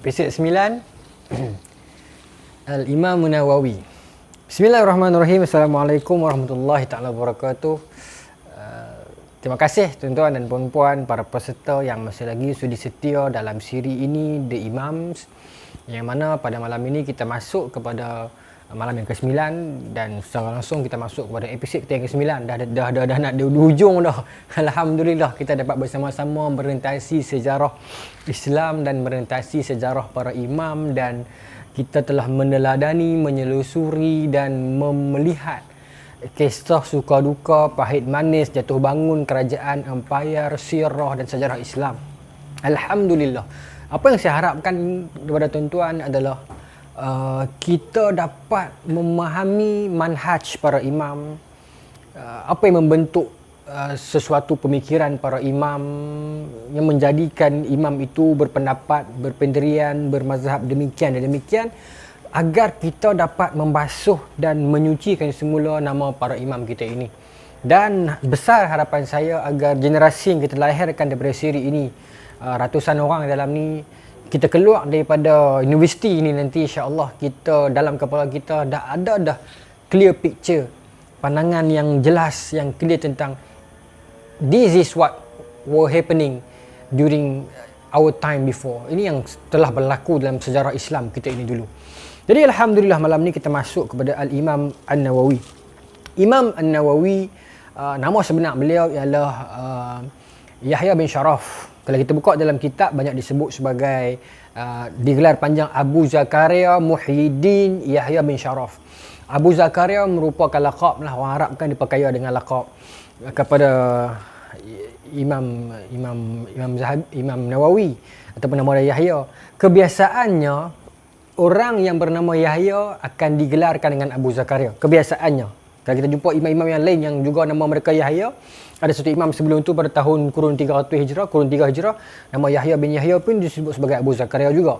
Episod 9 Al-Imam Nawawi. Bismillahirrahmanirrahim. Assalamualaikum warahmatullahi taala wabarakatuh. Terima kasih tuan-tuan dan puan-puan para peserta yang masih lagi sudi setia dalam siri ini The Imams, yang mana pada malam ini kita masuk kepada malam yang ke-9 dan secara langsung kita masuk kepada episod yang ke-9. Dah nak di hujung dah. Alhamdulillah kita dapat bersama-sama merentasi sejarah Islam dan merentasi sejarah para imam, dan kita telah meneladani, menyelusuri dan melihat kisah suka duka, pahit manis, jatuh bangun kerajaan, empayar, sirah dan sejarah Islam. Alhamdulillah. Apa yang saya harapkan kepada tuan-tuan adalah kita dapat memahami manhaj para imam, apa yang membentuk sesuatu pemikiran para imam yang menjadikan imam itu berpendapat, berpendirian, bermazhab demikian dan demikian, agar kita dapat membasuh dan menyucikan semula nama para imam kita ini. Dan besar harapan saya agar generasi yang kita lahirkan daripada siri ini, ratusan orang dalam ni, kita keluar daripada universiti ini nanti, insya-Allah kita dalam kepala kita dah clear picture, pandangan yang jelas, yang clear tentang this is what were happening during our time before. Ini yang telah berlaku dalam sejarah Islam kita ini dulu. Jadi alhamdulillah malam ni kita masuk kepada Al-Imam An-Nawawi. Imam An-Nawawi, nama sebenar beliau ialah Yahya bin Sharaf. Kalau kita buka dalam kitab, banyak disebut sebagai digelar panjang Abu Zakaria Muhyiddin Yahya bin Sharaf. Abu Zakaria merupakan laqab lah, orang Arab kan diperkaya dengan laqab kepada Imam Nawawi ataupun nama dia Yahya. Kebiasaannya orang yang bernama Yahya akan digelarkan dengan Abu Zakaria. Kebiasaannya. Kalau kita jumpa imam-imam yang lain yang juga nama mereka Yahya, ada satu imam sebelum itu pada tahun kurun 300 Hijrah, kurun 3 Hijrah, nama Yahya bin Yahya pun disebut sebagai Abu Zakaria juga.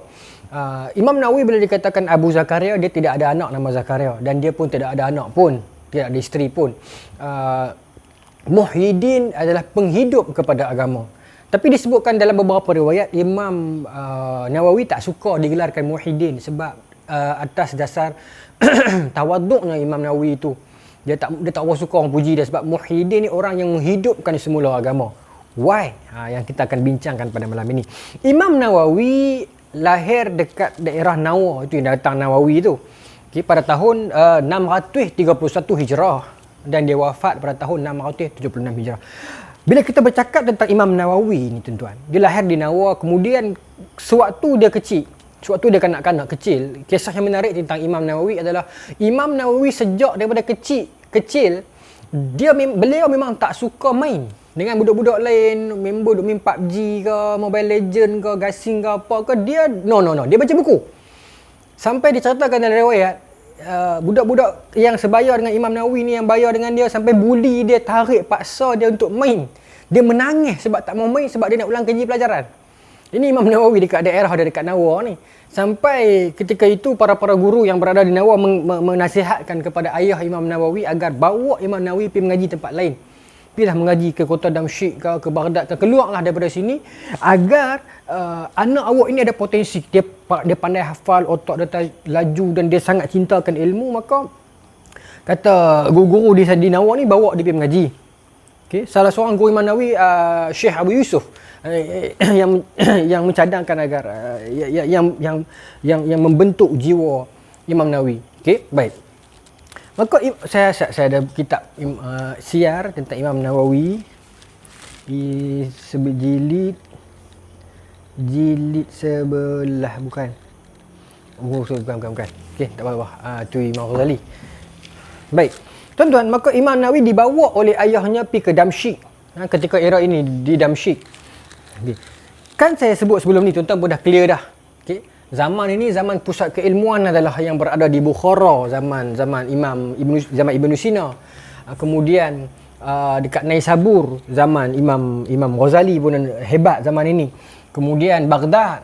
Imam Nawawi bila dikatakan Abu Zakaria, dia tidak ada anak nama Zakaria, dan dia pun tidak ada anak pun, tidak ada isteri pun. Muhyiddin adalah penghidup kepada agama. Tapi disebutkan dalam beberapa riwayat, Imam Nawawi tak suka digelarkan Muhyiddin sebab atas dasar tawaduknya Imam Nawawi itu. Dia tak suka orang puji dia sebab Muhyiddin ni orang yang menghidupkan semula agama. Why? Yang kita akan bincangkan pada malam ini. Imam Nawawi lahir dekat daerah Nawa, itu yang datang Nawawi tu. Okay, pada tahun 631 Hijrah, dan dia wafat pada tahun 676 Hijrah. Bila kita bercakap tentang Imam Nawawi ni tuan-tuan, dia lahir di Nawa, kemudian sewaktu dia kecil, sewaktu dia kanak-kanak kecil, kisah yang menarik tentang Imam Nawawi adalah Imam Nawawi sejak daripada kecil beliau memang tak suka main dengan budak-budak lain, duk main PUBG ke, Mobile Legend ke, gasing ke apa ke, dia dia baca buku. Sampai diceritakan dalam riwayat, budak-budak yang sebaya dengan Imam Nawawi ni, yang bayar dengan dia, sampai bully dia, tarik paksa dia untuk main. Dia menangis sebab tak mau main, sebab dia nak ulang kaji pelajaran. Ini Imam Nawawi dekat daerah dia, dekat Nawa ni. Sampai ketika itu para guru yang berada di Nawa menasihatkan kepada ayah Imam Nawawi agar bawa Imam Nawawi pergi mengaji tempat lain. Pergilah mengaji ke kota Damsyik ke Baghdad ke, keluarlah daripada sini agar anak awak ini ada potensi. Dia pandai hafal, otak dia laju dan dia sangat cintakan ilmu. Maka kata guru-guru di Nawa ni, bawa dia pergi mengaji. Okay. Salah seorang guru Imam Nawawi, Syekh Abu Yusuf, yang mencadangkan agar yang membentuk jiwa Imam Nawawi. Okey, baik. Maka saya ada kitab siar tentang Imam Nawawi di jilid sebelah, bukan. Bukan. Okey, tak apa-apa. Tu Imam Ghazali. Baik. Tuan-tuan, maka Imam Nawawi dibawa oleh ayahnya pergi ke Damsyik. Ketika era ini di Damsyik. Okay. Kan saya sebut sebelum ni, tuan-tuan pun dah clear dah. Okay. Zaman ini zaman pusat keilmuan adalah yang berada di Bukhara, zaman Ibn Sina. Kemudian dekat Naisabur, zaman Imam Ghazali pun hebat zaman ini. Kemudian Baghdad,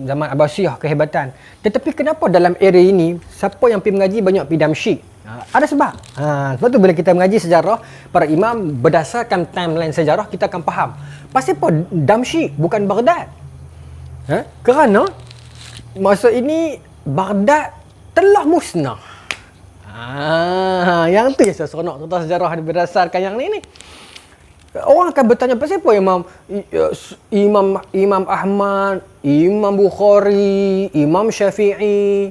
zaman Abbasiyah, kehebatan. Tetapi kenapa dalam era ini siapa yang pergi mengaji banyak pergi Damsyik? Ada sebab. Sebab tu bila kita mengaji sejarah para imam berdasarkan timeline sejarah, kita akan faham pasal apa Damsyik bukan Baghdad. Kerana masa ini Baghdad telah musnah. Yang tu yang saya seronok cerita sejarah berdasarkan yang ni. Orang akan bertanya pasal apa Imam Ahmad, Imam Bukhari, Imam Syafi'i,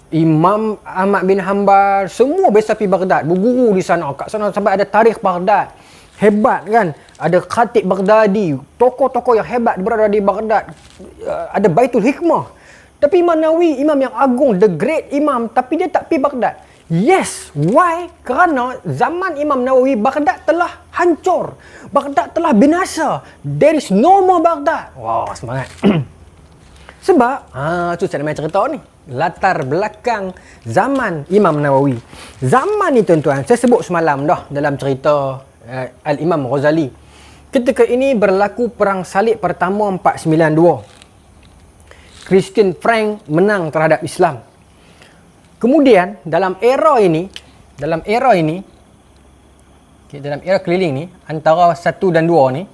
Imam Ahmad bin Hanbal, semua biasa pergi Baghdad, berguru di sana. Kat sana sampai ada tarikh Baghdad. Hebat kan? Ada Khatib Baghdadi, tokoh-tokoh yang hebat berada di Baghdad. Ada Baitul Hikmah. Tapi Imam Nawawi, imam yang agung, the great imam, tapi dia tak pergi Baghdad. Yes, why? Kerana zaman Imam Nawawi, Baghdad telah hancur. Baghdad telah binasa. There is no more Baghdad. Wah, semangat. Sebab, tu saya nak cerita ni. Latar belakang zaman Imam Nawawi. Zaman ni tuan-tuan, saya sebut semalam dah dalam cerita Al-Imam Ghazali. Ketika ini berlaku perang salib pertama 492. Christian Frank menang terhadap Islam. Kemudian dalam era keliling ni, antara 1 dan 2 ni,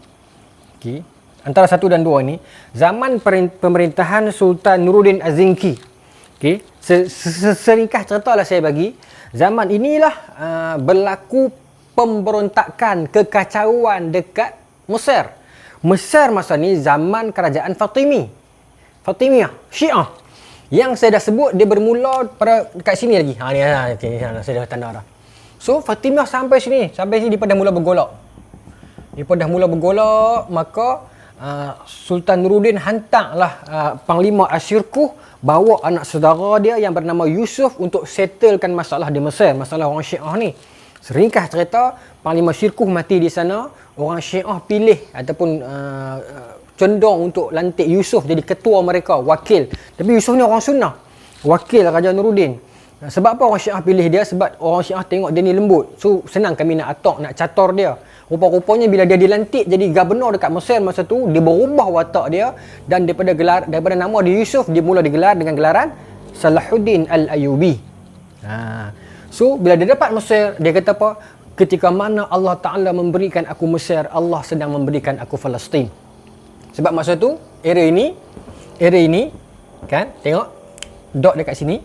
antara 1 dan 2 ni, zaman pemerintahan Sultan Nuruddin Az-Zinki. Seringkah ceritalah saya bagi, zaman inilah berlaku pemberontakan, kekacauan dekat Mesir. Mesir masa ni zaman kerajaan Fatimiyah, Syiah. Yang saya dah sebut, dia bermula pada dekat sini lagi. Ni saya dah tanda dah. So, Fatimiyah sampai sini dia dah mula bergolak. Maka Sultan Nuruddin hantarlah Panglima Asyirkuh bawa anak saudara dia yang bernama Yusuf untuk settlekan masalah di Mesir, masalah orang Syiah ni. Seringkah cerita, Panglima Asyirkuh mati di sana, orang Syiah pilih ataupun condong untuk lantik Yusuf jadi ketua mereka, wakil. Tapi Yusuf ni orang sunnah, wakil Raja Nuruddin. Sebab apa orang Syiah pilih dia? Sebab orang Syiah tengok dia ni lembut, so senang kami nak atok, nak cator dia. Rupa-rupanya bila dia dilantik jadi gubernur dekat Mesir masa tu, dia berubah watak dia, dan daripada nama dia Yusuf, dia mula digelar dengan gelaran Salahuddin Al-Ayyubi. So bila dia dapat Mesir, dia kata apa? Ketika mana Allah Ta'ala memberikan aku Mesir, Allah sedang memberikan aku Palestin. Sebab masa tu, era ini, kan, tengok, dot dekat sini.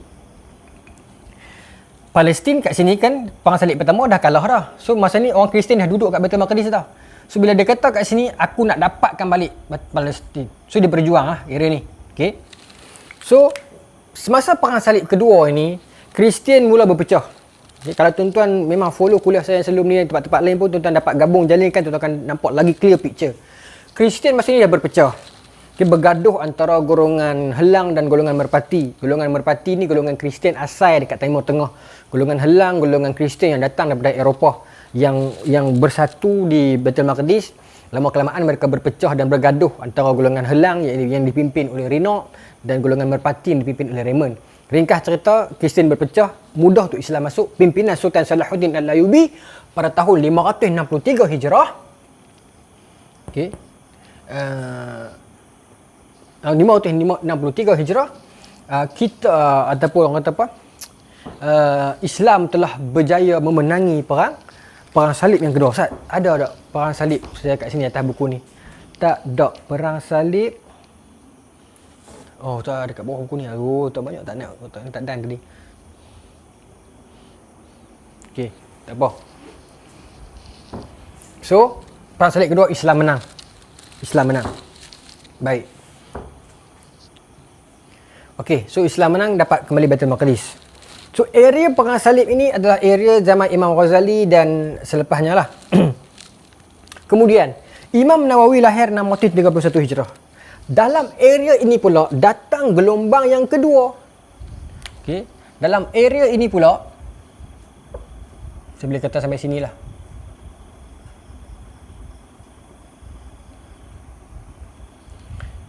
Palestin kat sini kan, perang salib pertama dah kalah dah. So, masa ni orang Kristian dah duduk kat Baitul Maqdis dah. So, bila dia kata kat sini, aku nak dapatkan balik Palestin. So, dia berjuang lah, era ni. Okay. So, semasa perang salib kedua ini, Kristian mula berpecah. Okay, kalau tuan-tuan memang follow kuliah saya sebelum ni, tempat-tempat lain pun tuan-tuan dapat gabung jalinkan, tuan-tuan akan nampak lagi clear picture. Kristian masa ni dah berpecah. Dia bergaduh antara golongan Helang dan golongan Merpati. Golongan Merpati ni golongan Kristian asal dekat Timur Tengah. Golongan Helang, golongan Kristian yang datang daripada Eropah, yang bersatu di Baitul Maqdis. Lama-kelamaan mereka berpecah dan bergaduh antara golongan Helang yang dipimpin oleh Rinaud dan golongan Merpati yang dipimpin oleh Raymond. Ringkas cerita, Kristian berpecah, mudah untuk Islam masuk. Pimpinan Sultan Salahuddin Al-Ayyubi pada tahun 563 Hijrah. Okey. 563 Hijrah, kita ataupun orang kata apa, Islam telah berjaya memenangi perang salib yang kedua. Ustaz, ada tak perang salib saya kat sini atas buku ni? Tak ada perang salib. Oh, tak ada kat bawah buku ni. Tak banyak, tak nak, tak dan tadi. Okey, tak apa. So, perang salib kedua Islam menang. Baik. Okey, so Islam menang, dapat kembali Baitul Maqdis. So, area perang salib ini adalah area zaman Imam Ghazali dan selepasnya lah. Kemudian, Imam Nawawi lahir 631 Hijrah. Dalam area ini pula datang gelombang yang kedua. Okey, dalam area ini pula, saya boleh kata sampai sinilah.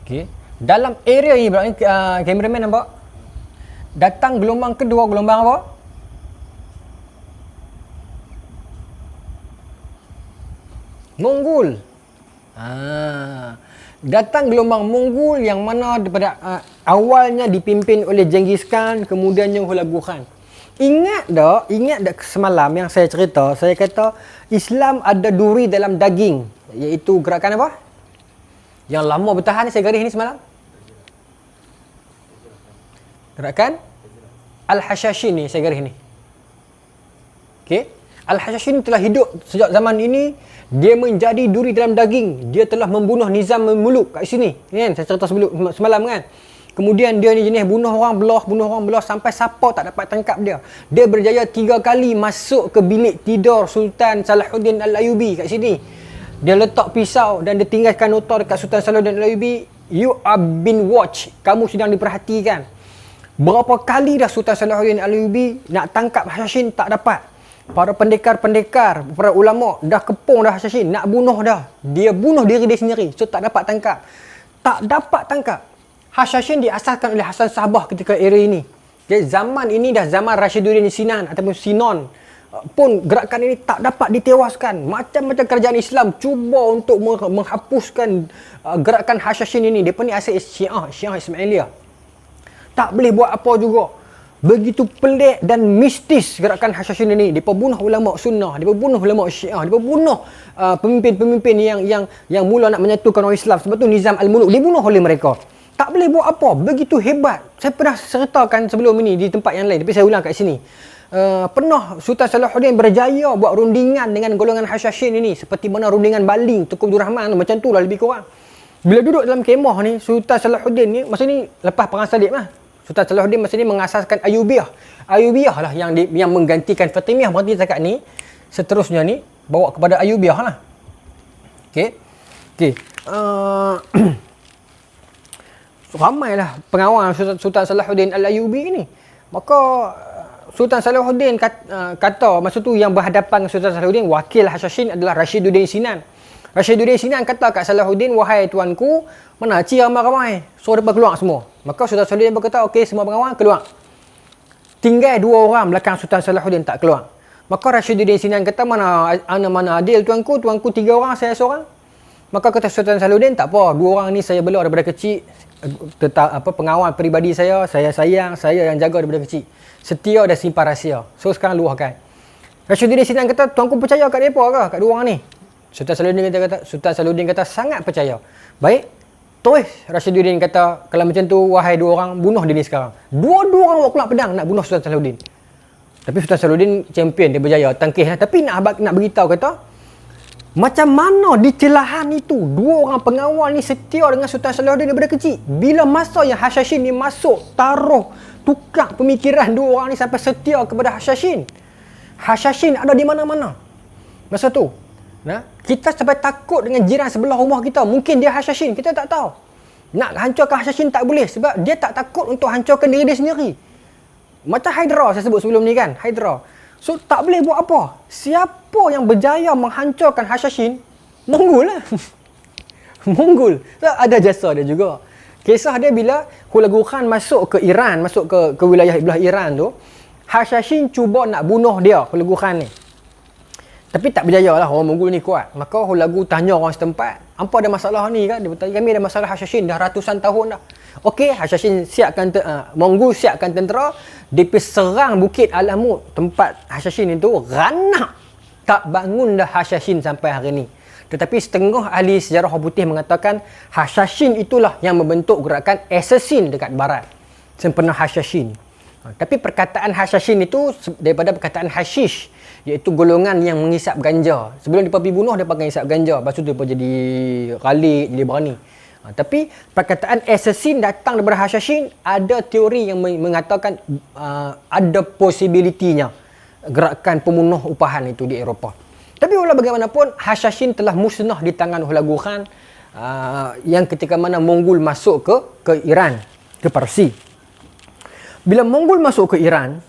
Okey, dalam area ini, kameraman nampak? Datang gelombang kedua, gelombang apa? Mongol. Datang gelombang Mongol yang mana daripada awalnya dipimpin oleh Genghis Khan, kemudiannya Hulagu Khan. Ingat tak semalam yang saya cerita, saya kata Islam ada duri dalam daging, iaitu gerakan apa? Yang lama bertahan ni saya garis ni semalam. Gerakan Al-Hashashin ni, saya garis ni. Okey. Al-Hashashin telah hidup sejak zaman ini. Dia menjadi duri dalam daging. Dia telah membunuh Nizam Muluk kat sini. Kan? Saya cerita semalam kan. Kemudian dia ni jenis bunuh orang belah sampai siapa tak dapat tangkap dia. Dia berjaya 3 kali masuk ke bilik tidur Sultan Salahuddin Al-Ayyubi kat sini. Dia letak pisau dan dia tinggalkan nota dekat Sultan Salahuddin Al-Ayyubi. You are been watched. Kamu sedang diperhatikan. Berapa kali dah Sultan Salahuddin Al-Ayyubi nak tangkap Hashashin tak dapat. Para pendekar-pendekar, para ulama dah kepung dah Hashashin, nak bunuh dah. Dia bunuh diri dia sendiri, so tak dapat tangkap. Tak dapat tangkap. Hashashin diasaskan oleh Hasan Sabah ketika era ini. Jadi zaman ini dah zaman Rashiduddin Sinan ataupun Sinon. Pun gerakan ini tak dapat ditewaskan. Macam-macam kerajaan Islam cuba untuk menghapuskan gerakan Hashashin ini. Dia ni asal Syiah Ismailiyah. Tak boleh buat apa juga. Begitu pelik dan mistis gerakan Hashashin ini. Dia bunuh ulama sunnah, dia bunuh ulama Syiah, dia bunuh pemimpin-pemimpin yang mula nak menyatukan orang Islam. Sebab tu Nizam Al-Muluk dibunuh oleh mereka. Tak boleh buat apa, begitu hebat. Saya pernah ceritakan sebelum ini di tempat yang lain, tapi saya ulang kat sini. Pernah Sultan Salahuddin berjaya buat rundingan dengan golongan Hashashin ini, seperti mana rundingan Baling, Tunku Abdul Rahman tu, macam tu lah lebih kurang. Bila duduk dalam kemah ni, Sultan Salahuddin ni, masa ni lepas perang salib lah. Sultan Salahuddin masa ni mengasaskan Ayyubiyah. Ayyubiyah lah yang menggantikan Fatimiyah berarti cakap ni. Seterusnya ni bawa kepada Ayyubiyah lah. Okey. Ramailah pengawal Sultan Salahuddin Al-Ayyubi ni. Maka Sultan Salahuddin kata masa tu yang berhadapan dengan Sultan Salahuddin, wakil Hashashin adalah Rashiduddin Sinan. Rashiduddin Sinan kata kat Salahuddin, wahai tuanku, mana cik ramai-ramai? So mereka keluar semua. Maka Sultan Salahuddin berkata, okey semua pengawal keluar. Tinggal 2 orang belakang Sultan Salahuddin tak keluar. Maka Rashiduddin Sinan kata, mana adil tuanku 3 orang, saya seorang. Maka kata Sultan Salahuddin, tak apa, 2 orang ni saya bela daripada kecil. Pengawal peribadi saya sayang, saya yang jaga daripada kecil. Setia dan simpan rahsia. So sekarang luahkan. Rashiduddin Sinan kata, tuanku percaya kat mereka ke? Kat 2 orang ni? Sultan Salahuddin kata sangat percaya. Baik. Terus Rashiduddin kata, kalau macam tu wahai 2 orang, bunuh dia ni sekarang. 2 orang bawa keluar pedang nak bunuh Sultan Salahuddin. Tapi Sultan Salahuddin champion, dia berjaya tangkis lah. Tapi nak beritahu kata, macam mana di celahan itu 2 orang pengawal ni setia dengan Sultan Salahuddin daripada kecil. Bila masa yang Hashashin ni masuk, taruh, tukar pemikiran 2 orang ni sampai setia kepada Hashashin. Hashashin ada di mana-mana masa tu. Nah, kita sampai takut dengan jiran sebelah rumah kita. Mungkin dia Hashashin, kita tak tahu. Nak hancurkan Hashashin tak boleh sebab dia tak takut untuk hancurkan diri dia sendiri. Macam Hydra saya sebut sebelum ni kan, Hydra. So tak boleh buat apa. Siapa yang berjaya menghancurkan Hashashin, Mongol lah. Mongol. So, ada jasa dia juga. Kisah dia bila Hulagu Khan masuk ke Iran, masuk ke wilayah belah Iran tu, Hashashin cuba nak bunuh dia, Hulagu Khan ni. Tapi tak berjaya lah, orang Mongol ni kuat. Maka Hulagu tanya orang setempat, apa ada masalah ni kan? Dia bertanya, kami ada masalah Hashashin dah ratusan tahun dah. Okey, Hashashin siapkan, Mongol siapkan tentera, dia pergi serang Bukit Al-Amud, tempat Hashashin itu, ranak. Tak bangun dah Hashashin sampai hari ni. Tetapi setengah ahli sejarah orang putih mengatakan, Hashashin itulah yang membentuk gerakan assassin dekat barat. Sempena Hashashin. Tapi perkataan Hashashin itu daripada perkataan hashish, iaitu golongan yang mengisap ganja. Sebelum dia pergi bunuh, dia pakai isap ganja. Lepas tu dia jadi khalid, jadi berani. Tapi perkataan assassin datang daripada Hashashin, ada teori yang mengatakan ada possibility-nya gerakan pembunuh upahan itu di Eropah. Tapi walau bagaimanapun, Hashashin telah musnah di tangan Hulagu Khan yang ketika mana Mongol masuk ke Iran, ke Parsi. Bila Mongol masuk ke Iran,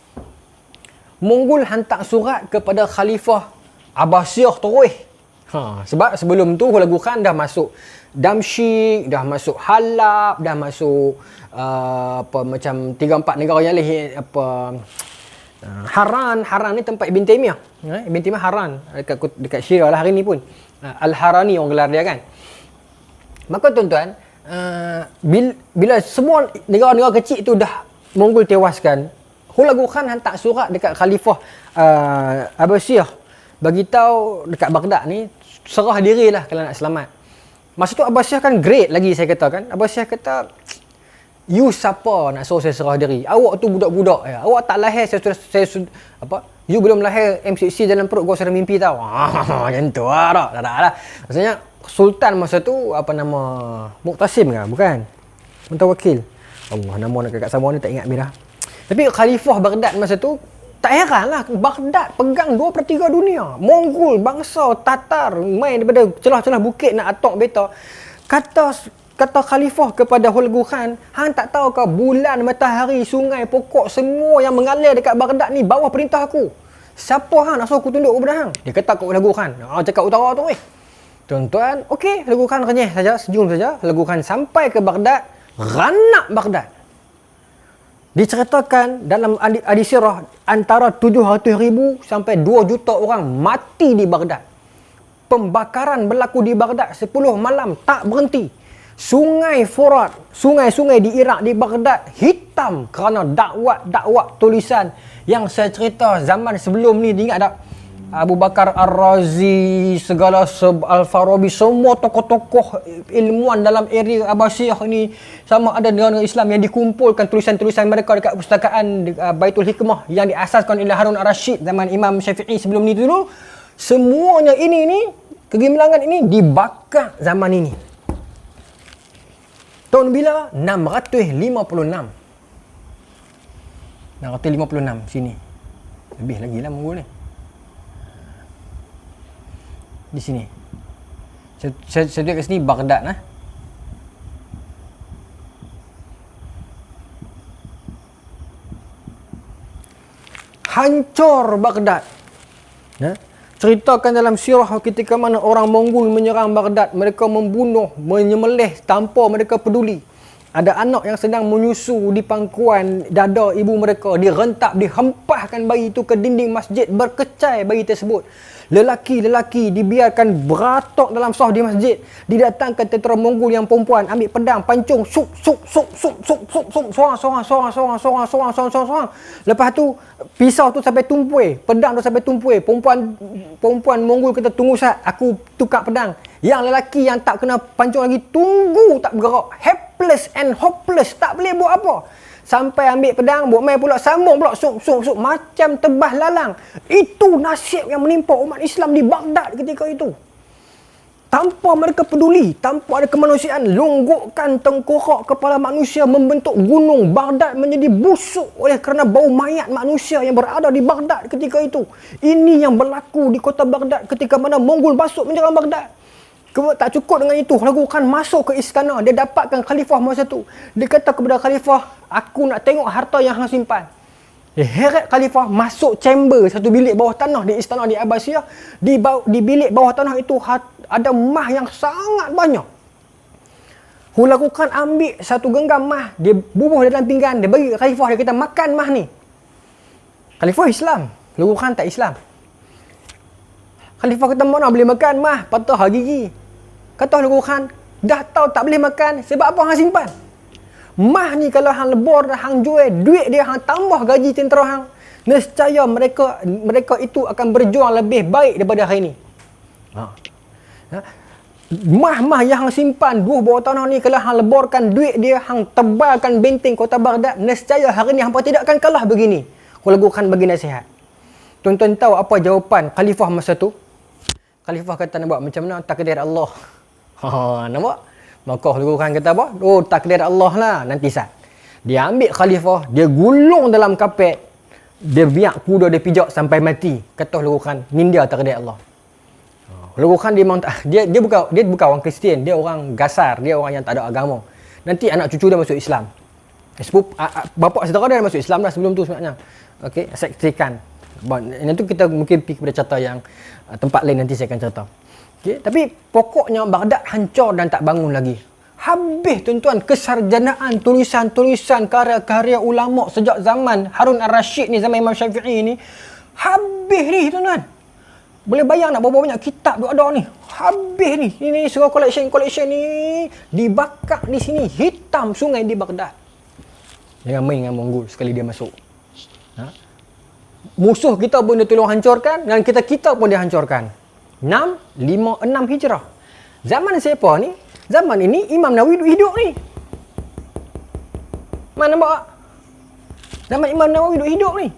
Mongol hantar surat kepada Khalifah Abbasiyah terus. Sebab sebelum tu Hulagu Khan dah masuk Damsyik, dah masuk Halab, dah masuk macam 3-4 negara yang lain, Haran ni tempat Ibn Taymiyah. Ibn Taymiyah Haran dekat Syria lah hari ni pun. Al-Harani orang gelar dia kan. Maka tuan-tuan, bila semua negara-negara kecil tu dah Mongol tewaskan, Hulagu Khan hantar surat dekat Khalifah Abbasiyah, bagi tahu dekat Baghdad ni, serah dirilah kalau nak selamat. Masa tu Abbasiyah kan great lagi, saya kata kan. Abbasiyah kata, You siapa nak suruh saya serah diri? Awak tu budak-budak ya. Awak tak lahir saya apa? You belum lahir MCC dalam perut gua sudah mimpi tau. Macam tu lah. Tak lah. Maksudnya Sultan masa tu apa nama? Muqtasim ke? Bukan. Mutawakil. Allah, nama nak kat sama ni tak ingat bila. Tapi Khalifah Baghdad masa tu tak heranlah, Baghdad pegang 2/3 dunia. Mongol, bangsa Tatar main daripada celah-celah bukit nak atok beta. Kata Khalifah kepada Hulagu Khan, hang tak tahu ke bulan, matahari, sungai, pokok semua yang mengalir dekat Baghdad ni bawah perintah aku. Siapa hang nak suruh aku tunduk kepada hang? Dia kata kat Hulagu Khan. Cakap utara tu Tuan-tuan, okey, Hulagu Khan renyah saja, senyum saja. Hulagu Khan sampai ke Baghdad, ranak Baghdad. Diceritakan dalam hadis sirah antara 700,000 sampai 2 juta orang mati di Baghdad. Pembakaran berlaku di Baghdad 10 malam tak berhenti. Sungai Furat, sungai-sungai di Iraq, di Baghdad hitam kerana dakwah tulisan yang saya cerita zaman sebelum ni. Ingat tak? Abu Bakar Ar-Razi, segala Al-Farabi, semua tokoh-tokoh ilmuwan dalam area Abbasiyah ni sama ada negara Islam yang dikumpulkan tulisan-tulisan mereka dekat perpustakaan Baitul Hikmah yang diasaskan oleh Harun Ar-Rasyid zaman Imam Syafi'i sebelum ni dulu. Semuanya ini kegemilangan ini dibakar zaman ini. Tahun bila? 656. 656 sini. Lebih lagi lah Mongol ni. Di sini. Saya tunjuk kat sini Baghdad lah. Hancur Baghdad. Ceritakan dalam sirah ketika mana orang Mongol menyerang Baghdad, mereka membunuh, menyembelih tanpa mereka peduli. Ada anak yang sedang menyusu di pangkuan dada ibu mereka, direntak, dihempaskan bayi itu ke dinding masjid, berkecai bayi tersebut. Lelaki-lelaki dibiarkan beratok dalam sah di masjid. Didatangkan tentera Mongol yang perempuan ambil pedang, pancung, sorang. Lepas tu pisau tu sampai tumpui, pedang tu sampai tumpui. Perempuan Mongol kata, tunggu sat, aku tukar pedang. Yang lelaki yang tak kena pancung lagi tunggu tak bergerak, helpless and hopeless, tak boleh buat apa. Sampai ambil pedang, buat main pula, sambung pula, macam tebas lalang. Itu nasib yang menimpa umat Islam di Baghdad ketika itu. Tanpa mereka peduli, tanpa ada kemanusiaan, longgokkan tengkorak kepala manusia membentuk gunung. Baghdad menjadi busuk oleh kerana bau mayat manusia yang berada di Baghdad ketika itu. Ini yang berlaku di kota Baghdad ketika mana Mongol masuk menyerang Baghdad. Tak cukup dengan itu, Hulagu Khan masuk ke istana. Dia dapatkan Khalifah masa tu. Dia kata kepada Khalifah, aku nak tengok harta yang hang simpan. Dia heret Khalifah masuk chamber, satu bilik bawah tanah di istana di Abbasiyah. Di bilik bawah tanah itu ada mah yang sangat banyak. Hulagu Khan ambil satu genggam mah, dia bubuh dalam pinggan, dia bagi Khalifah, dia kata makan mah ni. Khalifah Islam, Hulagu Khan tak Islam. Khalifah kata, mana boleh makan mah, patah gigi. Kata Hulagu Khan, dah tahu tak boleh makan, sebab apa hang simpan? Mah ni kalau hang lebur dan hang jual, duit dia hang tambah gaji tentera hang. Nescaya mereka itu akan berjuang lebih baik daripada hari ni. Mah yang hang simpan dua bawah tanah ni, kalau hang leburkan duit dia, hang tebalkan benteng kota Baghdad, nescaya hari ni hampa tidak akan kalah begini. Hulagu Khan bagi nasihat. Tuan-tuan tahu apa jawapan Khalifah masa tu? Khalifah kata, nampak macam mana takdir Allah. Nampak? Maka Hulagu Khan kata apa? Oh, takdir Allah lah, nanti sat. Dia ambil Khalifah, dia gulung dalam kapet, dia biak kuda dia pijak sampai mati. Kata Hulagu Khan, ni dia takdir Allah. Hulagu Khan dia bukan orang Kristian, dia orang gasar, dia orang yang tak ada agama. Nanti anak cucu dia masuk Islam. Bapa saudara dia masuk Islam dah sebelum tu sebenarnya. Okey, saksikan. Nanti kita mungkin pergi kepada cerita yang tempat lain, nanti saya akan cerita. Okay? Tapi pokoknya Baghdad hancur dan tak bangun lagi. Habis tuan-tuan kesarjanaan, tulisan-tulisan, karya-karya ulama sejak zaman Harun Ar-Rasyid ni, zaman Imam Syafi'i ni. Habis ni tuan-tuan. Boleh bayang nak berapa banyak kitab tu ada ni. Habis ni. Ini segala collection ni dibakar di sini. Hitam sungai di Baghdad. Jangan main dengan Mongol sekali dia masuk. Musuh kita pun dia tolong hancurkan, dan kita pun dia hancurkan. 656 Hijrah. Zaman siapa ni? Zaman ini Imam Nawawi hidup ni. Mana nampak tak? Zaman Imam Nawawi duduk hidup ni.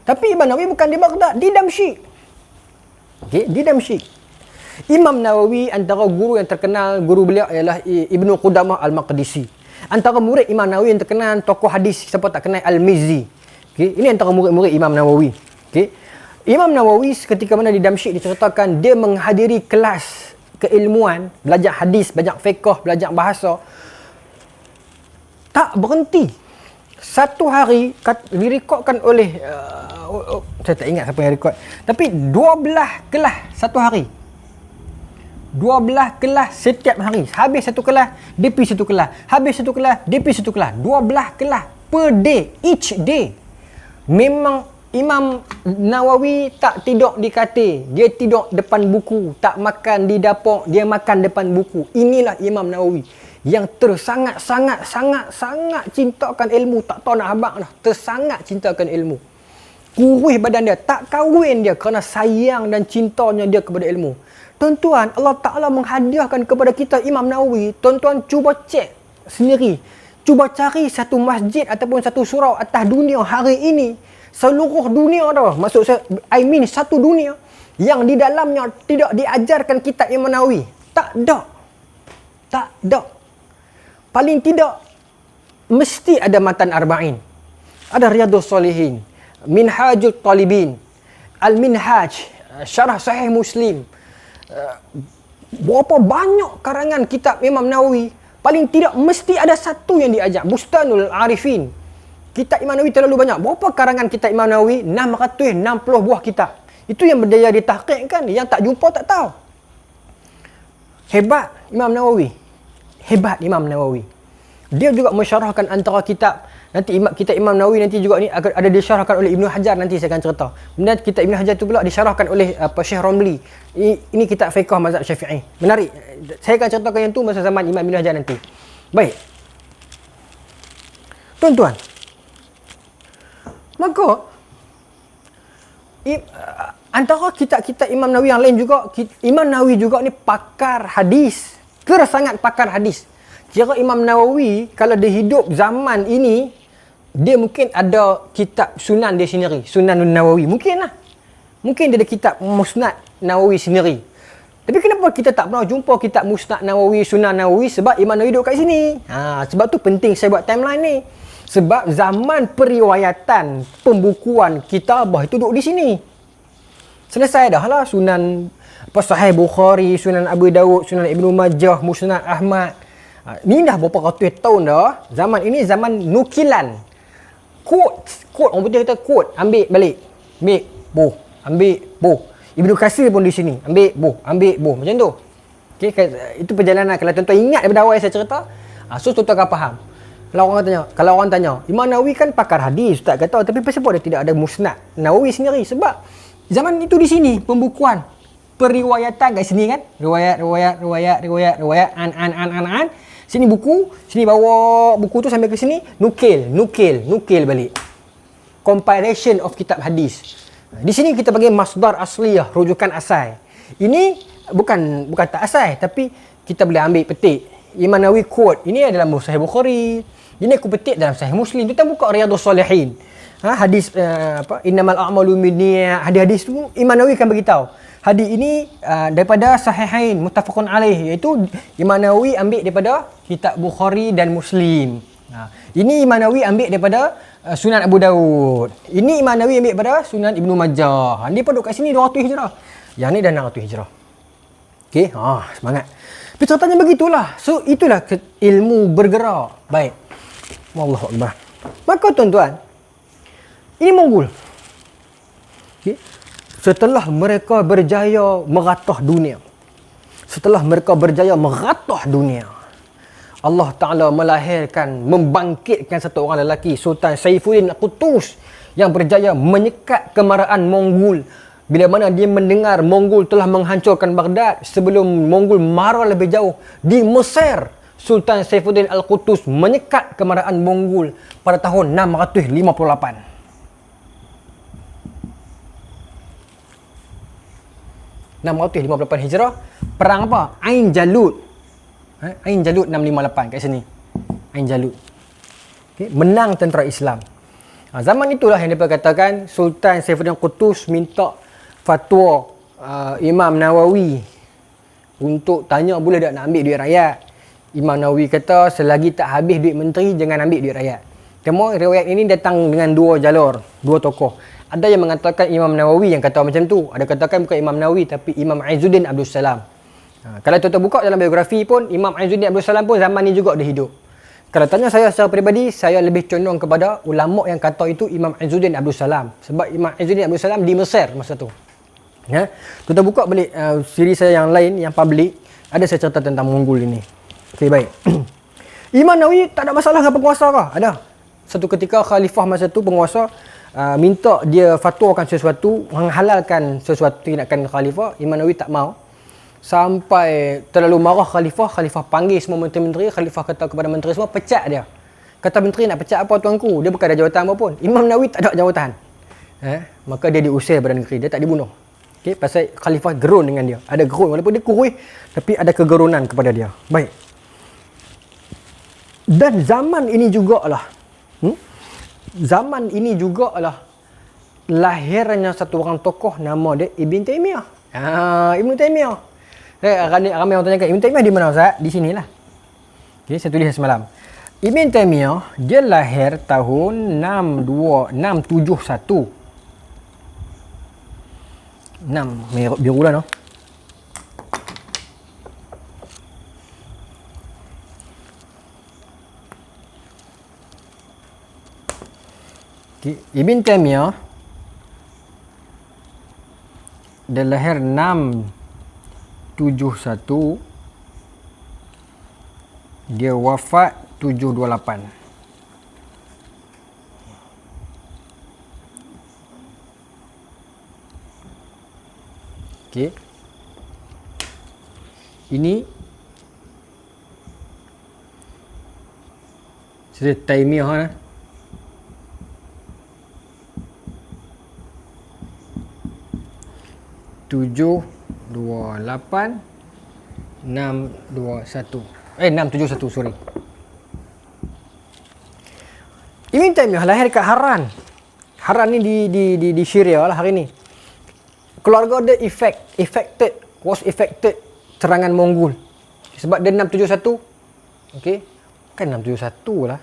Tapi Imam Nawawi bukan di Baghdad, di Damsyik. Okey, di Damsyik. Imam Nawawi antara guru yang terkenal, guru beliau ialah Ibnu Qudamah Al-Maqdisi. Antara murid Imam Nawawi yang terkenal, tokoh hadis, siapa tak kenal, Al-Mizzi. Okey, ini antara murid-murid Imam Nawawi. Okey. Imam Nawawi ketika mana di Damsyik diceritakan dia menghadiri kelas keilmuan, belajar hadis, belajar fiqh, belajar bahasa. Tak berhenti. Satu hari direkodkan oleh saya tak ingat siapa yang rekod, tapi 12 kelas satu hari. 12 kelas setiap hari. Habis satu kelas, dia pergi satu kelas. Habis satu kelas, dia pergi satu kelas. 12 kelas per day, each day. Memang Imam Nawawi tak tidur di katil. Dia tidur depan buku. Tak makan di dapur, dia makan depan buku. Inilah Imam Nawawi yang sangat cintakan ilmu. Tak tahu nak habaq dah. Tersangat cintakan ilmu. Kurus badan dia. Tak kahwin dia kerana sayang dan cintanya dia kepada ilmu. Tuan-tuan, Allah Ta'ala menghadiahkan kepada kita Imam Nawawi. Tuan-tuan cuba cek sendiri. Cuba cari satu masjid ataupun satu surau atas dunia hari ini. Seluruh dunia dah. Maksud saya, satu dunia yang di dalamnya tidak diajarkan kitab Imam Nawawi. Tak ada. Tak ada. Paling tidak, mesti ada matan arba'in. Ada Riyadhus Shalihin. Minhajul Talibin. Al-Minhaj. Syarah Sahih Muslim. Berapa banyak karangan kitab Imam Nawawi, paling tidak mesti ada satu yang diajar. Bustanul Arifin. Kitab Imam Nawawi terlalu banyak. Berapa karangan kitab Imam Nawawi? 660 buah kitab. Itu yang berdaya ditahqiqkan. Yang tak jumpa tak tahu. Hebat Imam Nawawi. Hebat Imam Nawawi. Dia juga mensyarahkan antara kitab. Nanti kitab Imam Nawawi nanti juga ni ada disyarahkan oleh Ibnu Hajar, nanti saya akan cerita. Kemudian kitab Ibnu Hajar tu pula disyarahkan oleh Syekh Romli. Ini kitab fiqh mazhab Syafi'i. Menarik. Saya akan ceritakan yang tu masa zaman Imam Ibnu Hajar nanti. Baik. Tuan-tuan. Maka antara kitab-kitab Imam Nawawi yang lain juga, Imam Nawawi juga ni pakar hadis. Sangat pakar hadis. Kira Imam Nawawi kalau dia hidup zaman ini, dia mungkin ada kitab sunan dia sendiri, Sunanun Nawawi. Mungkin lah. Mungkin dia ada kitab Musnad Nawawi sendiri. Tapi kenapa kita tak pernah jumpa kitab Musnad Nawawi, Sunan Nawawi? Sebab Imam Nawawi duduk kat sini. Sebab tu penting saya buat timeline ni. Sebab zaman periwayatan, pembukuan kitabah itu duduk di sini. Selesai dah lah Sunan Sahih Bukhari, Sunan Abu Dawud, Sunan Ibnu Majah, Musnad Ahmad. Ni dah berapa ratus tahun dah. Zaman ini zaman nukilan. Quote, orang putih kata quote, ambil balik. Ambil, boh, ambil, boh. Ibnu Katsir pun di sini. Ambil, boh, ambil, boh. Macam tu. Okay, itu perjalanan. Kalau tuan-tuan ingat daripada awal saya cerita, so tuan-tuan akan faham. Kalau orang tanya, Imam Nawawi kan pakar hadis, ustaz kata, tapi kenapa dia tidak ada Musnad Nawawi sendiri? Sebab zaman itu di sini pembukuan, periwayatan kat sini kan, riwayat, an. Sini buku, sini bawa buku tu sampai ke sini, nukil balik. Compilation of kitab hadis. Di sini kita bagi masdar asliyah, rujukan asal. Ini bukan tak asal, tapi kita boleh ambil petik. Imam Nawawi quote, ini adalah Sahih Bukhari. Ini aku petik dalam Sahih Muslim. Kita buka Riyadhus Shalihin. Hadis innamal a'malu binniyat. Hadis-hadis tu Imam Nawawi akan beritahu. Hadis ini daripada Sahihain muttafaqun alaih, iaitu Imam Nawawi ambil daripada kitab Bukhari dan Muslim. Ini Imam Nawawi ambil daripada Sunan Abu Dawud. Ini Imam Nawawi ambil daripada Sunan Ibnu Majah. Dia pun duduk kat sini 200 Hijrah. Yang ni dah 600 Hijrah. Okey, semangat. Tapi ceritanya begitulah. So itulah ilmu bergerak. Baik. Wallahu akbar. Maka tuan-tuan, ini Mongol. Okey. Setelah mereka berjaya meratah dunia. Allah Ta'ala melahirkan, membangkitkan satu orang lelaki, Sultan Saifuddin Al-Qutus, yang berjaya menyekat kemarahan Mongol. Bila mana dia mendengar Mongol telah menghancurkan Baghdad, sebelum Mongol marah lebih jauh di Mesir, Sultan Saifuddin Al-Qutus menyekat kemarahan Mongol pada tahun 658. Hijrah. Perang apa? Ain Jalut. Ain Jalut 658 kat sini. Ain Jalut. menang tentera Islam. Zaman itulah yang dia katakan Sultan Saifuddin Qutuz minta fatwa Imam Nawawi untuk tanya boleh tak nak ambil duit rakyat. Imam Nawawi kata selagi tak habis duit menteri jangan ambil duit rakyat. Cuma riwayat ini datang dengan dua jalur, dua tokoh. Ada yang mengatakan Imam Nawawi yang kata macam tu. Ada katakan bukan Imam Nawawi tapi Imam Izzuddin Abdul Salam. Kalau tuan-tuan buka dalam biografi pun Imam Izzuddin Abdul Salam pun zaman ni juga dia hidup. Kalau tanya saya secara peribadi, saya lebih condong kepada ulama yang kata itu Imam Izzuddin Abdul Salam. Sebab Imam Izzuddin Abdul Salam di Mesir masa tu. Kita buka balik siri saya yang lain, yang public. Ada saya cerita tentang Mongol ini. Okey, baik. Imam Nawawi tak ada masalah dengan penguasa kah? Ada. Satu ketika khalifah masa tu, penguasa minta dia fatwakan sesuatu, menghalalkan sesuatu tindakan khalifah. Imam Nawawi tak mau. Sampai terlalu marah khalifah panggil semua menteri-menteri, khalifah kata kepada menteri semua pecat dia. Kata menteri nak pecat apa tuanku? Dia bukan ada jawatan apa pun. Imam Nawawi tak ada jawatan. Maka dia diusir daripada negeri, dia tak dibunuh. Okey, pasal khalifah gerun dengan dia. Ada gerun walaupun dia kurus tapi ada kegerunan kepada dia. Baik. Dan zaman ini jugalah lahirnya satu orang tokoh nama dia Ibn Taymiyah. Ibn Taymiyah. Ramai orang tanyakan, Ibn Taymiyah di mana Ustaz? Di sinilah. Okay, saya tulis semalam. Ibn Taymiyah, dia lahir tahun 671. 6, biru lah no. Okay. Ibn Taymiyah, dia lahir 671, dia wafat 728. Okey. Ini sudah Taymiyah 728 621 671 sorry. Ibn Taymiyah lahir kat Haran. Haran ni di Syria lah hari ni. Keluarga dia was affected serangan Mongol. Sebab dia 671. Okey. Kan 671 lah.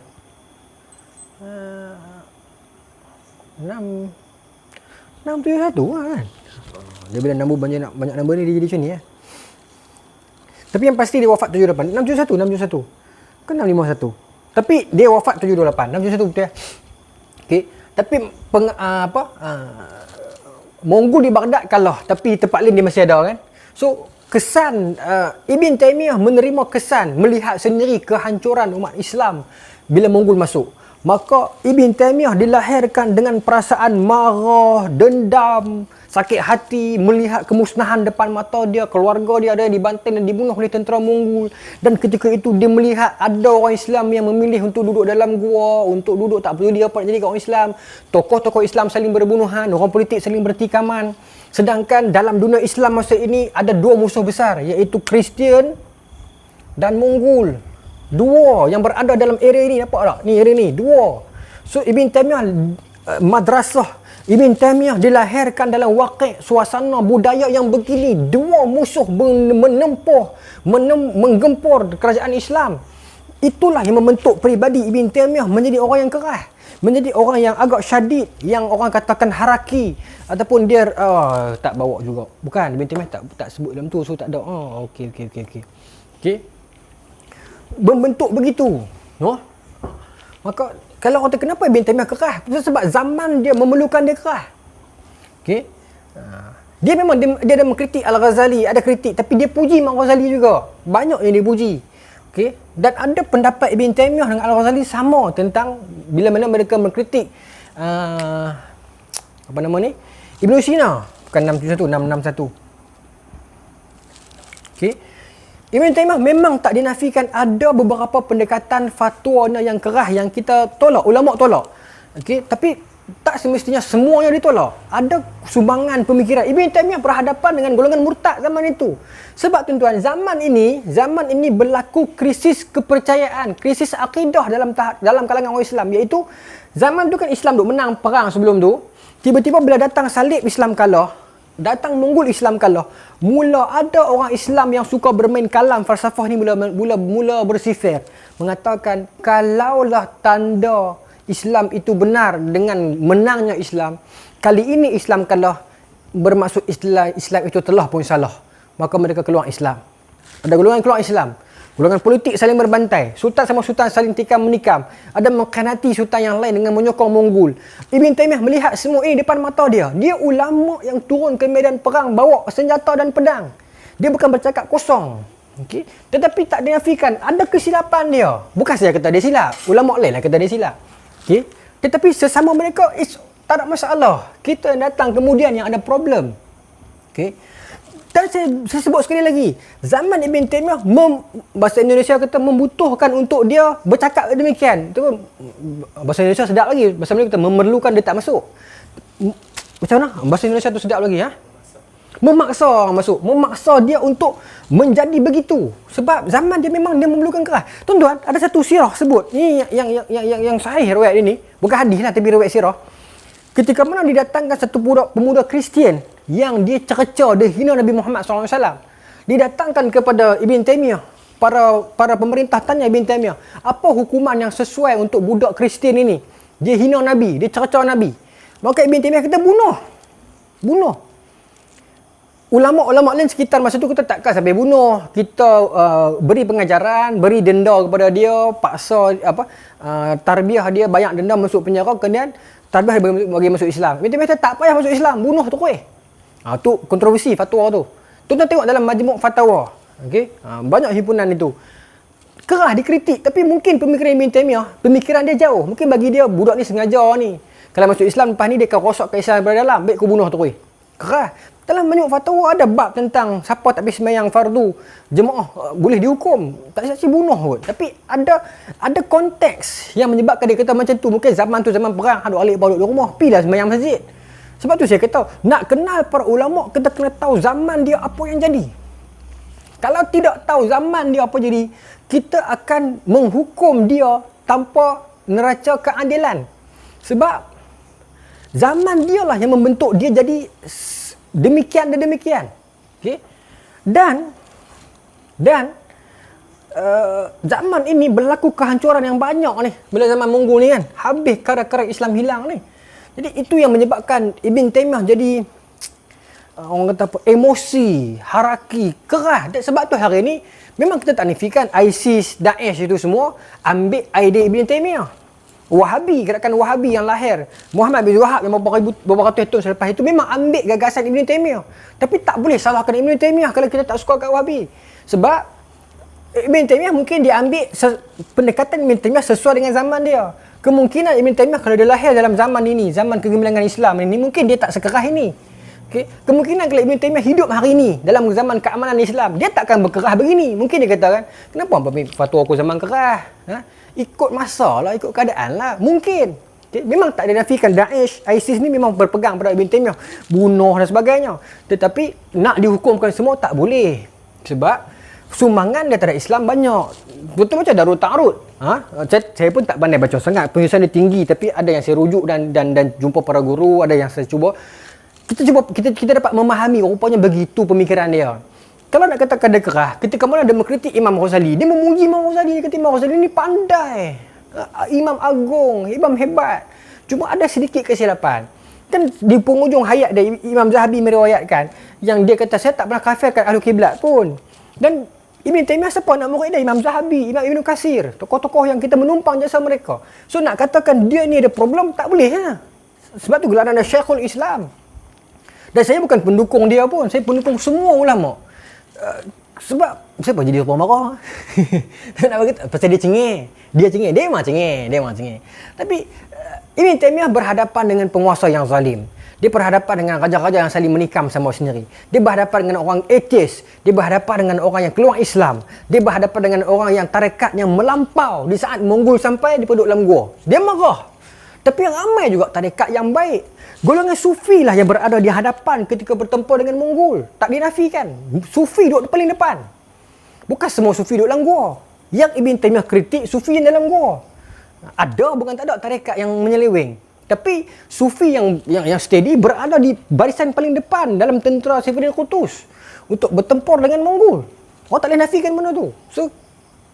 671 lah kan. Dia bila nombor banyak nombor ni dia jadi macam ni ya. Tapi yang pasti dia wafat 78. 671. Kan 651. Tapi dia wafat 728. 671 betul ya. Okey. Tapi Mongol di Baghdad kalah, tapi tempat lain dia masih ada kan. So kesan Ibn Taymiyah menerima kesan melihat sendiri kehancuran umat Islam bila Mongol masuk. Maka Ibn Taymiyah dilahirkan dengan perasaan marah, dendam, sakit hati melihat kemusnahan depan mata dia, keluarga dia ada yang dibanting dan dibunuh oleh tentera Mongol. Dan ketika itu dia melihat ada orang Islam yang memilih untuk duduk dalam gua, untuk duduk tak peduli apa nak jadi kat orang Islam. Tokoh-tokoh Islam saling berbunuhan, orang politik saling bertikaman. Sedangkan dalam dunia Islam masa ini ada dua musuh besar, iaitu Kristian dan Mongol. Dua yang berada dalam area ini, nampak tak? Ni area ni, dua. So Ibn Taymiyah madrasah Ibn Taymiyah dilahirkan dalam waqi' suasana budaya yang begini. Dua musuh menggempur kerajaan Islam. Itulah yang membentuk peribadi Ibn Taymiyah menjadi orang yang keras, menjadi orang yang agak syadid, yang orang katakan haraki, ataupun dia tak bawa juga. Bukan, Ibn Taymiyah tak sebut dalam tu, so tak ada. Okey. Membentuk begitu. Maka kalau orang kata kenapa Ibn Taymiyah keras? Sebab zaman dia memerlukan dia keras. Okey. Dia memang dia ada mengkritik Al-Ghazali, ada kritik, tapi dia puji Imam Ghazali juga. Banyak yang dia puji. Okey. Dan ada pendapat Ibn Taymiyah dengan Al-Ghazali sama tentang bila mana mereka mengkritik apa nama ni? Ibn Sina. Bukan 671, 661. Okey. Ibn Taymiyah memang tak dinafikan ada beberapa pendekatan fatwanya yang keras yang kita tolak, ulama tolak. Okey, tapi tak semestinya semuanya ditolak. Ada sumbangan pemikiran. Ibn Taymiyah berhadapan dengan golongan murtad zaman itu. Sebab tuan-tuan, zaman ini berlaku krisis kepercayaan, krisis akidah dalam kalangan orang Islam, iaitu zaman tu kan Islam duk menang perang sebelum tu. Tiba-tiba bila datang salib Islam kalah, datang Mongol Islam kalah, mula ada orang Islam yang suka bermain kalam falsafah ni mula bersifir, mengatakan kalaulah tanda Islam itu benar dengan menangnya Islam, kali ini Islam kalah, bermaksud Islam itu telah pun salah, maka mereka keluar Islam. Ada golongan keluar Islam, golongan politik saling berbantai, sultan sama sultan saling tikam menikam, ada mengkhianati sultan yang lain dengan menyokong Mongol. Ibn Taymiyah melihat semua ini depan mata dia. Dia ulama yang turun ke medan perang bawa senjata dan pedang. Dia bukan bercakap kosong. Okay? Tetapi tak dinafikan ada kesilapan dia. Bukan saya kata dia silap, ulama lain lah kata dia silap. Okay? Tetapi sesama mereka tak ada masalah. Kita yang datang kemudian yang ada problem. Okay? Dan saya sebut sekali lagi, zaman Ibn Taymiyah bahasa Indonesia kata membutuhkan untuk dia bercakap demikian. Itu bahasa Indonesia sedap lagi. Bahasa Melayu kata memerlukan dia tak masuk. Macam mana? Bahasa Indonesia tu sedap lagi, ha? Memaksa orang masuk, memaksa dia untuk menjadi begitu. Sebab zaman dia memang dia memerlukan keras. Tuan-tuan, ada satu sirah sebut. Ini yang sahih riwayat ini, bukan hadis lah tapi riwayat sirah. Ketika mana didatangkan satu pemuda Kristian yang dia cerca, dia hina Nabi Muhammad SAW. Didatangkan kepada Ibn Taymiyah. Para pemerintah tanya Ibn Taymiyah, apa hukuman yang sesuai untuk budak Kristian ini? Dia hina Nabi, dia cerca Nabi. Maka Ibn Taymiyah kata bunuh. Ulama-ulama lain sekitar masa tu kita takkan sampai bunuh. Kita beri pengajaran, beri denda kepada dia, paksa tarbiyah dia, banyak denda masuk penjara, kemudian tarbiyah bagi masuk Islam. Ibn Taymiyah tak payah masuk Islam, bunuh tu kuih. Tu kontroversi fatwa tu. Tuan-tuan tengok dalam Majmu' Fatawa. Okey? Banyak himpunan itu. Kerah dikritik, tapi mungkin pemikiran Ibn Taymiyah, pemikiran dia jauh. Mungkin bagi dia budak ni sengaja ni. Kalau masuk Islam lepas ni dia akan rosakkan Islam dari dalam, baik aku bunuh tu kuih. Kerah. Dalam Majmu' Fatawa ada bab tentang siapa tak habis sembahyang fardu jemaah boleh dihukum, tak saksi bunuh pun. Tapi ada konteks yang menyebabkan dia kata macam tu. Mungkin zaman tu zaman perang, ada alik baru di rumah, pilah sembahyang masjid. Sebab tu saya kata, nak kenal para ulama, kita kena tahu zaman dia apa yang jadi. Kalau tidak tahu zaman dia apa jadi, kita akan menghukum dia tanpa neraca keadilan. Sebab zaman dia lah yang membentuk dia jadi demikian dan demikian. Okay? Dan zaman ini berlaku kehancuran yang banyak ni. Bila zaman Mongol ni kan, habis kara-kara Islam hilang ni. Jadi itu yang menyebabkan Ibn Taymiyah jadi orang kata apa, emosi, haraki, keras. Dan sebab tu hari ni memang kita tak nafikan ISIS, Daesh itu semua ambil idea Ibn Taymiyah. Wahabi, gerakan Wahabi yang lahir Muhammad bin Wahab yang beberapa ratus tahun selepas itu memang ambil gagasan Ibn Taymiyah. Tapi tak boleh salahkan Ibn Taymiyah kalau kita tak suka kat Wahabi. Sebab Ibn Taymiyah mungkin dia ambil pendekatan Ibn Taymiyah sesuai dengan zaman dia. Kemungkinan Ibn Taymiyah kalau dia lahir dalam zaman ini, zaman kegemilangan Islam ini, mungkin dia tak sekerah ini. Okay? Kemungkinan kalau Ibn Taymiyah hidup hari ini dalam zaman keamanan Islam, dia takkan berkerah begini. Mungkin dia katakan, kenapa fatwa aku zaman kerah? Ikut masa lah, ikut keadaan lah. Mungkin. Okay? Memang tak dinafikan Daesh, ISIS ni memang berpegang pada Ibn Taymiyah. Bunuh dan sebagainya. Tetapi nak dihukumkan semua tak boleh. Sebab sumbangan dia terhadap Islam banyak. Betul macam Darul Ta'arud. Saya pun tak pandai baca sangat. Penyusunan dia tinggi. Tapi ada yang saya rujuk dan jumpa para guru. Ada yang saya cuba. Kita dapat memahami rupanya begitu pemikiran dia. Kalau nak katakan dia kerah, ketika mana dia mengkritik Imam Ghazali, dia memuji Imam Ghazali, dia kata Imam Ghazali ni pandai, Imam agung, Imam hebat. Cuma ada sedikit kesilapan. Kan di penghujung hayat dia, Imam Zahabi meriwayatkan yang dia kata saya tak pernah kafirkan Ahlul Kiblat pun. Dan Ibn Taymiyah siapa nak murid dia? Imam Zahabi, Imam Ibn Katsir, tokoh-tokoh yang kita menumpang jasa mereka. So nak katakan dia ni ada problem, tak boleh ha? Sebab tu gelaran dia Syekhul Islam. Dan saya bukan pendukung dia pun, saya pendukung semua ulama. Sebab siapa jadi orang marah? Nak berkata pasal dia cengeng. Dia memang cengeng. Tapi Ibn Taymiyah berhadapan dengan penguasa yang zalim. Dia berhadapan dengan raja-raja yang saling menikam sama sendiri. Dia berhadapan dengan orang atheis. Dia berhadapan dengan orang yang keluar Islam. Dia berhadapan dengan orang yang tarekat yang melampau. Di saat Mongol sampai, dia duduk dalam gua. Dia marah. Tapi ramai juga tarekat yang baik. Golongan Sufi lah yang berada di hadapan ketika bertempur dengan Mongol. Tak dinafikan. Sufi duduk paling depan. Bukan semua Sufi duduk dalam gua. Yang Ibn Taymiyah kritik Sufi yang dalam gua. Ada, bukan tak ada tarekat yang menyeleweng. Tapi Sufi yang steady berada di barisan paling depan dalam tentera Saifuddin Qutuz untuk bertempur dengan Mongol. Orang tak boleh nafikan benda tu. So,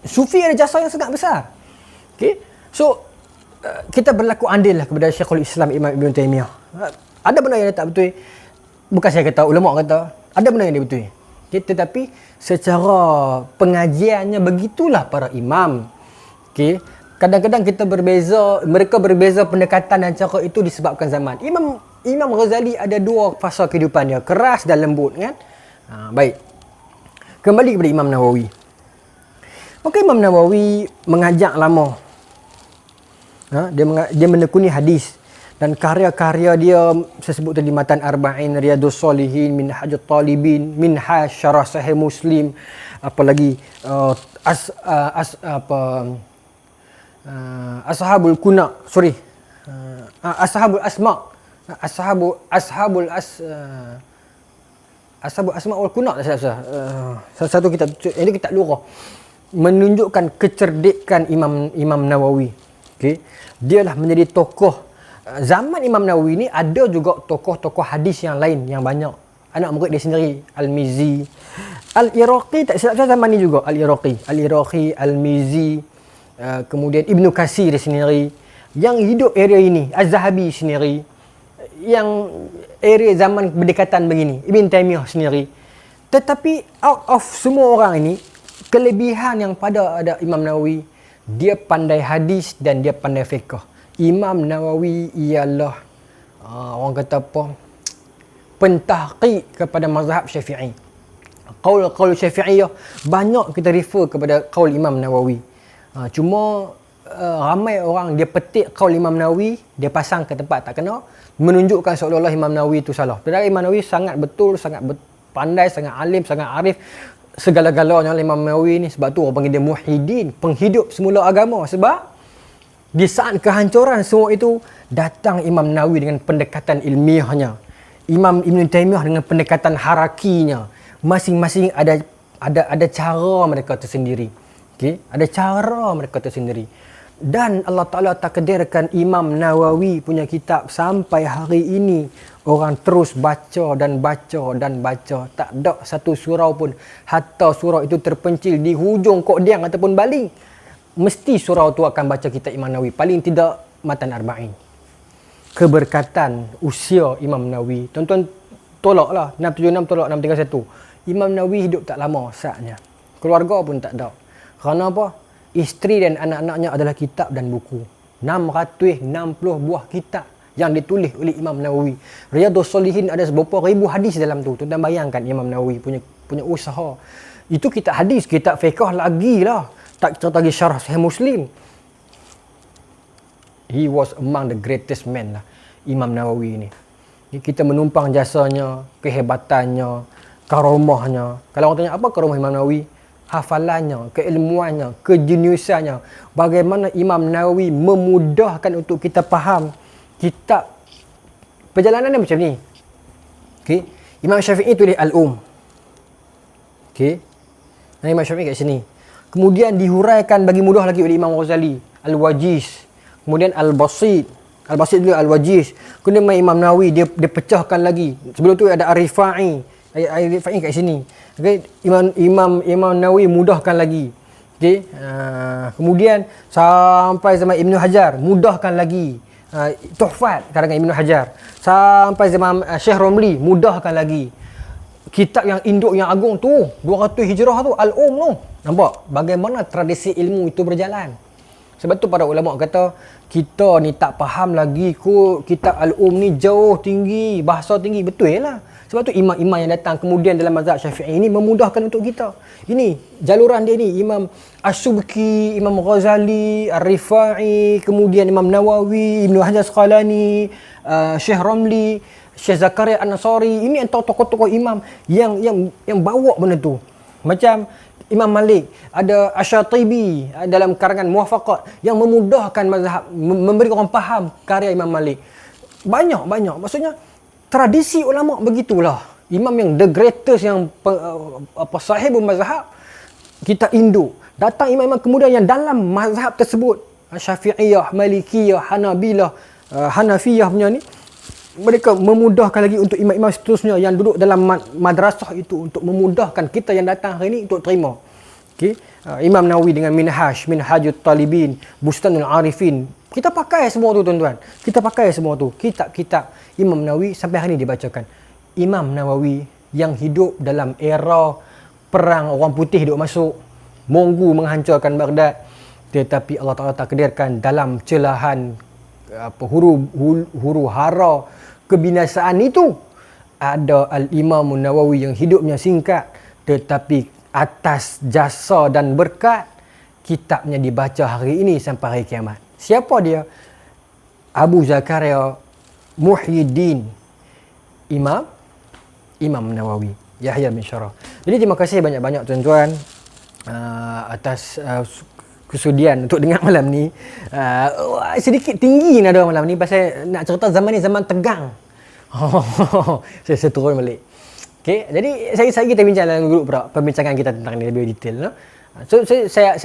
Sufi ada jasa yang sangat besar. Okay? So, kita berlaku andil lah kepada Syekhul Islam Imam Ibn Taymiyah. Ada benda yang dia tak betul. Bukan saya kata, ulama kata. Ada benda yang dia betul. Okay? Tetapi secara pengajiannya begitulah para imam. Okay? Kadang-kadang kita berbeza, mereka berbeza pendekatan dan cara itu disebabkan zaman. Imam Ghazali ada dua fasa kehidupan dia, keras dan lembut kan. Baik. Kembali kepada Imam Nawawi. Maka Imam Nawawi mengajak lama. Dia menekuni hadis dan karya-karya dia saya sebut tadi Matan Arba'in, Riyadhus Shalihin, Minhajut Talibin, Minhaj Syarah Sahih Muslim, apalagi Ashabul Kuna, Ashabul Asma, Ashabul Asma wal Kuna, salah satu kitab ini kitab lughah menunjukkan kecerdikan Imam Nawawi. Okey, dialah menjadi tokoh zaman Imam Nawawi ni. Ada juga tokoh-tokoh hadis yang lain yang banyak. Anak murid dia sendiri, Al-Mizi, Al-Iraqi, tak silap saya zaman ni juga Al-Iraqi, Al-Mizi, kemudian Ibnu Katsir sendiri yang hidup area ini, Az-Zahabi sendiri yang area zaman berdekatan begini, Ibn Taymiyah sendiri. Tetapi out of semua orang ini, kelebihan yang ada Imam Nawawi, dia pandai hadis dan dia pandai fiqh. Imam Nawawi ialah orang kata apa, pentahqiq kepada mazhab Syafi'i. Qaul Syafi'iyah banyak kita refer kepada qaul Imam Nawawi. Cuma ramai orang dia petik qaul Imam Nawawi, dia pasang ke tempat tak kena, menunjukkan seolah-olah Imam Nawawi itu salah. Padahal Imam Nawawi sangat betul, sangat pandai, sangat alim, sangat arif. Segala-galanya Imam Nawawi ni, sebab tu orang panggil dia muhyiddin, penghidup semula agama. Sebab di saat kehancuran semua itu, datang Imam Nawawi dengan pendekatan ilmiahnya, Imam Ibn Taymiyah dengan pendekatan harakinya. Masing-masing ada cara mereka tersendiri. Okay? Ada cara mereka tersendiri. Dan Allah Ta'ala takdirkan Imam Nawawi punya kitab sampai hari ini orang terus baca dan baca dan baca. Tak ada satu surau pun, hatta surau itu terpencil di hujung Kodiang ataupun baling, mesti surau tu akan baca kitab Imam Nawawi. Paling tidak Matan Arba'in. Keberkatan usia Imam Nawawi. Tuan-tuan tolaklah 676 tolak 631. Imam Nawawi hidup tak lama saatnya. Keluarga pun tak ada. Kerana apa? Isteri dan anak-anaknya adalah kitab dan buku. 660 buah kitab yang ditulis oleh Imam Nawawi. Riyadhus Shalihin ada beberapa ribu hadis dalam tu. Tuan-tuan bayangkan Imam Nawawi punya usaha. Itu kitab hadis, kitab fiqh lagi lah. Tak cerita lagi syarah Sahih Muslim. He was among the greatest men lah, Imam Nawawi ni. Kita menumpang jasanya, kehebatannya, karomahnya. Kalau orang tanya apa karomah Imam Nawawi? Hafalannya, keilmuannya, kejeniusannya. Bagaimana Imam Nawawi memudahkan untuk kita faham kitab. Perjalanan dia macam ni. Okay. Imam Syafi'i tulis Al-Um. Okay. Dan Imam Syafi'i kat sini. Kemudian dihuraikan bagi mudah lagi oleh Imam Ghazali. Al-Wajiz. Kemudian Al-Basit. Al-Basit dulu Al-Wajiz. Kemudian Imam Nawawi dia pecahkan lagi. Sebelum tu ada Ar-Rifa'i. Ar-Rifa'i kat sini. Okay. Imam Nawawi mudahkan lagi. Okay. Kemudian sampai zaman Ibn Hajar, mudahkan lagi. Tuhfat karangan Ibn Hajar. Sampai zaman Syekh Romli, mudahkan lagi. Kitab yang induk yang agung tu, 200 Hijrah tu, Al-Um tu. Nampak bagaimana tradisi ilmu itu berjalan. Sebab tu para ulama kata, kita ni tak faham lagi kot kitab Al-Um ni jauh tinggi, bahasa tinggi. Betul lah. Sebab tu imam-imam yang datang kemudian dalam mazhab Syafi'i ini memudahkan untuk kita. Ini jaluran dia ni, Imam As-Subki, Imam Ghazali, Ar-Rifa'i, kemudian Imam Nawawi, Ibn Hajar Asqalani, Syekh Ramli, Syekh Zakaria An-Nasari. Ini antara tokoh-tokoh imam yang bawa benda tu. Macam Imam Malik, ada Asy-Syatibi dalam karangan Muwafaqat yang memudahkan mazhab, memberi orang faham karya Imam Malik. Banyak. Maksudnya tradisi ulama begitulah. Imam yang the greatest, yang sahibul mazhab, kita induk. Datang imam-imam kemudian yang dalam mazhab tersebut, Syafi'iyah, Malikiyah, Hanabilah, Hanafiyah punya ni, mereka memudahkan lagi untuk imam-imam seterusnya yang duduk dalam madrasah itu untuk memudahkan kita yang datang hari ini untuk terima. Okay? Imam Nawawi dengan Minhajut Talibin, Bustanul Arifin. Kita pakai semua tu tuan-tuan. Kita pakai semua tu. Kitab-kitab Imam Nawawi sampai hari ini dibacakan. Imam Nawawi yang hidup dalam era perang orang putih duk masuk, Monggu menghancurkan Baghdad, tetapi Allah Ta'ala takdirkan dalam celahan huru hara kebinasaan itu ada Al-Imam Nawawi yang hidupnya singkat, tetapi atas jasa dan berkat kitabnya dibaca hari ini sampai hari kiamat. Siapa dia? Abu Zakaria Muhyiddin Imam Nawawi, Yahya bin Syarah. Jadi terima kasih banyak-banyak tuan-tuan atas kesudian untuk dengar malam ni. Sedikit tinggi nada malam ni pasal nak cerita zaman ni zaman tegang. Saya turun balik. Okay, jadi saya kita bincang dalam grup perbincangan kita tentang ni lebih detail. No? So saya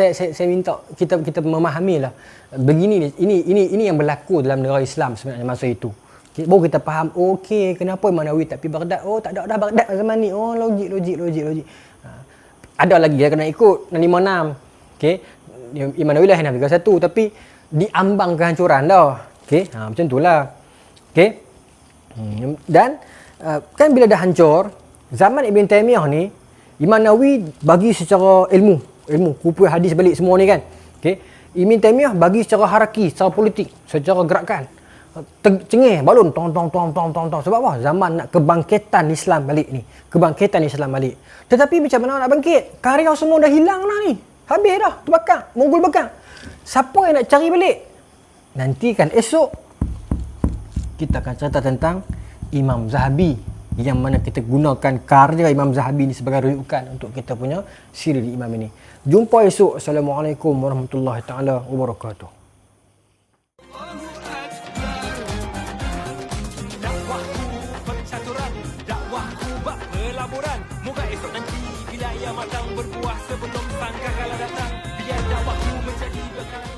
minta kita memahami lah. Begini ini yang berlaku dalam negara Islam sebenarnya masa itu. Okay, baru kita faham, okey, kenapa Imam Nawawi tak pergi Baghdad? Oh, tak ada dah Baghdad zaman ni. Oh, logik. Ada lagi dia kena ikut 656. Okey. Imam Nawawi lah yang nak 31 tapi diambang kehancuran dah. Okey, macam itulah. Okey. Dan kan bila dah hancur, zaman Ibn Taymiyah ni, Imam Nawawi bagi secara ilmu, kumpul hadis balik semua ni kan. Okey. Ibn Taymiyah bagi secara haraki, secara politik, secara gerakan. Cengih balun tong. Sebab apa? Zaman nak kebangkitan Islam balik ni. Tetapi macam mana nak bangkit? Karya semua dah hilang dah ni. Habis dah, terbakar, Monggol bakar. Siapa yang nak cari balik? Nanti kan esok kita akan cerita tentang Imam Zahabi, yang mana kita gunakan karya Imam Zahabi ni sebagai rujukan untuk kita punya siri imam ini. Jumpa esok. Assalamualaikum warahmatullahi taala wabarakatuh. Moga esok nanti bila ia matang berbuah sebelum sangka kala datang, biar dakwahku menjadi bekalan.